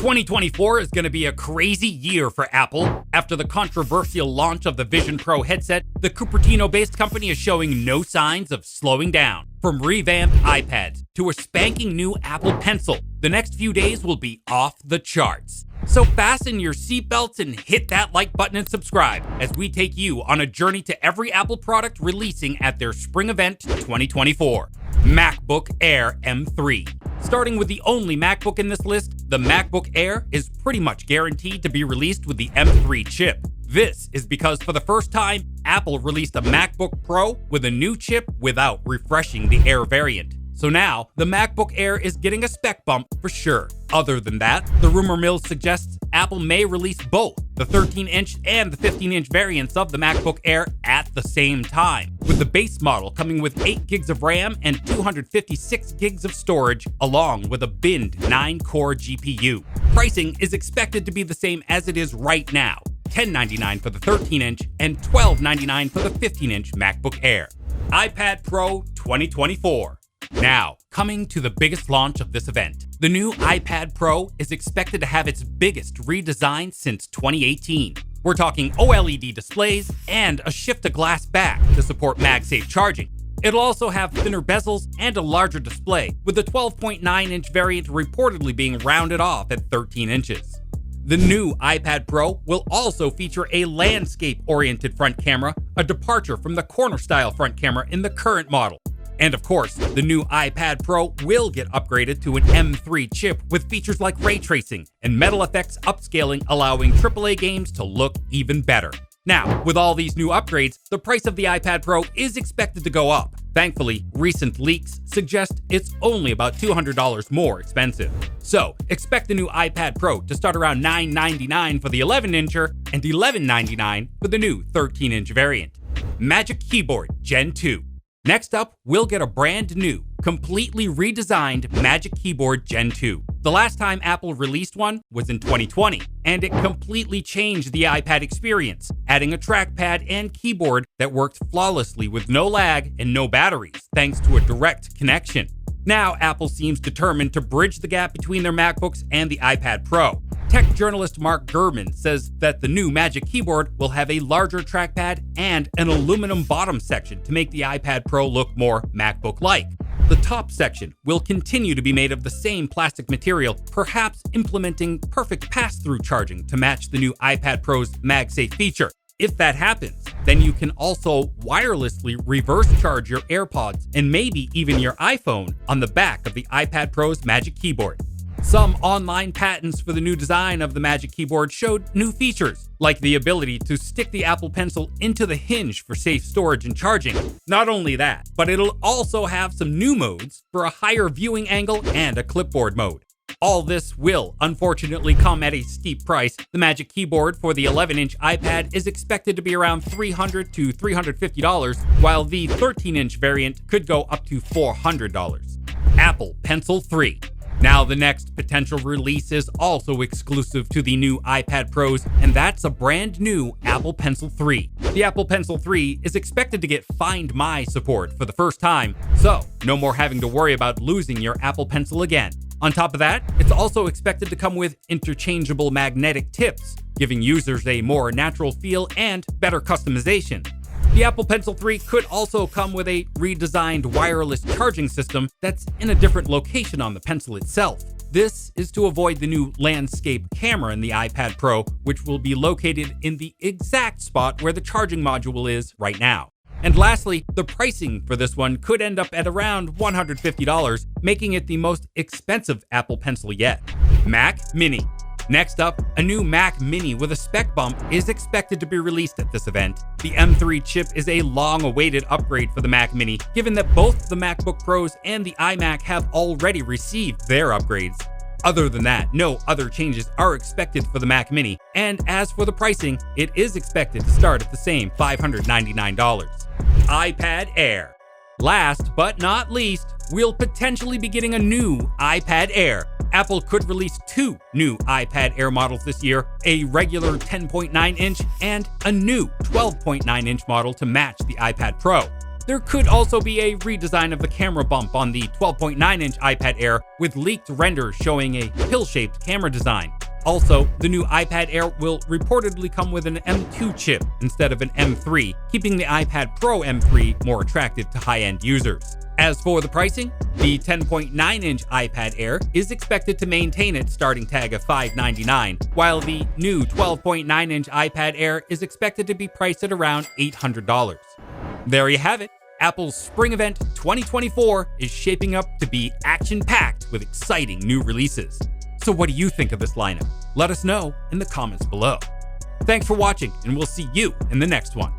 2024 is going to be a crazy year for Apple. After the controversial launch of the Vision Pro headset, the Cupertino-based company is showing no signs of slowing down. From revamped iPads to a spanking new Apple Pencil, the next few days will be off the charts. So fasten your seatbelts and hit that like button and subscribe as we take you on a journey to every Apple product releasing at their spring event 2024. MacBook Air M3. Starting with the only MacBook in this list, the MacBook Air is pretty much guaranteed to be released with the M3 chip. This is because for the first time, Apple released a MacBook Pro with a new chip without refreshing the Air variant. So now, the MacBook Air is getting a spec bump for sure. Other than that, the rumor mill suggests Apple may release both the 13-inch and the 15-inch variants of the MacBook Air at the same time, with the base model coming with 8 gigs of RAM and 256 gigs of storage, along with a binned 9-core GPU. Pricing is expected to be the same as it is right now, $1099 for the 13-inch and $1299 for the 15-inch MacBook Air. iPad Pro 2024. Now, coming to the biggest launch of this event. The new iPad Pro is expected to have its biggest redesign since 2018. We're talking OLED displays and a shift-to-glass back to support MagSafe charging. It'll also have thinner bezels and a larger display, with the 12.9-inch variant reportedly being rounded off at 13 inches. The new iPad Pro will also feature a landscape-oriented front camera, a departure from the corner-style front camera in the current model. And of course, the new iPad Pro will get upgraded to an M3 chip with features like ray tracing and metal effects upscaling, allowing AAA games to look even better. Now, with all these new upgrades, the price of the iPad Pro is expected to go up. Thankfully, recent leaks suggest it's only about $200 more expensive. So, expect the new iPad Pro to start around $999 for the 11-incher and $1199 for the new 13-inch variant. Magic Keyboard Gen 2. Next up, we'll get a brand new, completely redesigned Magic Keyboard Gen 2. The last time Apple released one was in 2020, and it completely changed the iPad experience, adding a trackpad and keyboard that worked flawlessly with no lag and no batteries, thanks to a direct connection. Now, Apple seems determined to bridge the gap between their MacBooks and the iPad Pro. Tech journalist Mark Gurman says that the new Magic Keyboard will have a larger trackpad and an aluminum bottom section to make the iPad Pro look more MacBook-like. The top section will continue to be made of the same plastic material, perhaps implementing perfect pass-through charging to match the new iPad Pro's MagSafe feature. If that happens, then you can also wirelessly reverse charge your AirPods and maybe even your iPhone on the back of the iPad Pro's Magic Keyboard. Some online patents for the new design of the Magic Keyboard showed new features, like the ability to stick the Apple Pencil into the hinge for safe storage and charging. Not only that, but it'll also have some new modes for a higher viewing angle and a clipboard mode. All this will, unfortunately, come at a steep price. The Magic Keyboard for the 11-inch iPad is expected to be around $300 to $350, while the 13-inch variant could go up to $400. Apple Pencil 3. Now, the next potential release is also exclusive to the new iPad Pros, and that's a brand new Apple Pencil 3. The Apple Pencil 3 is expected to get Find My support for the first time, so no more having to worry about losing your Apple Pencil again. On top of that, it's also expected to come with interchangeable magnetic tips, giving users a more natural feel and better customization. The Apple Pencil 3 could also come with a redesigned wireless charging system that's in a different location on the Pencil itself. This is to avoid the new landscape camera in the iPad Pro, which will be located in the exact spot where the charging module is right now. And lastly, the pricing for this one could end up at around $150, making it the most expensive Apple Pencil yet. Mac Mini. Next up, a new Mac Mini with a spec bump is expected to be released at this event. The M3 chip is a long-awaited upgrade for the Mac Mini, given that both the MacBook Pros and the iMac have already received their upgrades. Other than that, no other changes are expected for the Mac Mini, and as for the pricing, it is expected to start at the same $599. iPad Air. Last but not least, we'll potentially be getting a new iPad Air. Apple could release 2 new iPad Air models this year, a regular 10.9-inch and a new 12.9-inch model to match the iPad Pro. There could also be a redesign of the camera bump on the 12.9-inch iPad Air with leaked renders showing a pill-shaped camera design. Also, the new iPad Air will reportedly come with an M2 chip instead of an M3, keeping the iPad Pro M3 more attractive to high-end users. As for the pricing, the 10.9-inch iPad Air is expected to maintain its starting tag of $599, while the new 12.9-inch iPad Air is expected to be priced at around $800. There you have it. Apple's Spring Event 2024 is shaping up to be action-packed with exciting new releases. So what do you think of this lineup? Let us know in the comments below. Thanks for watching, and we'll see you in the next one.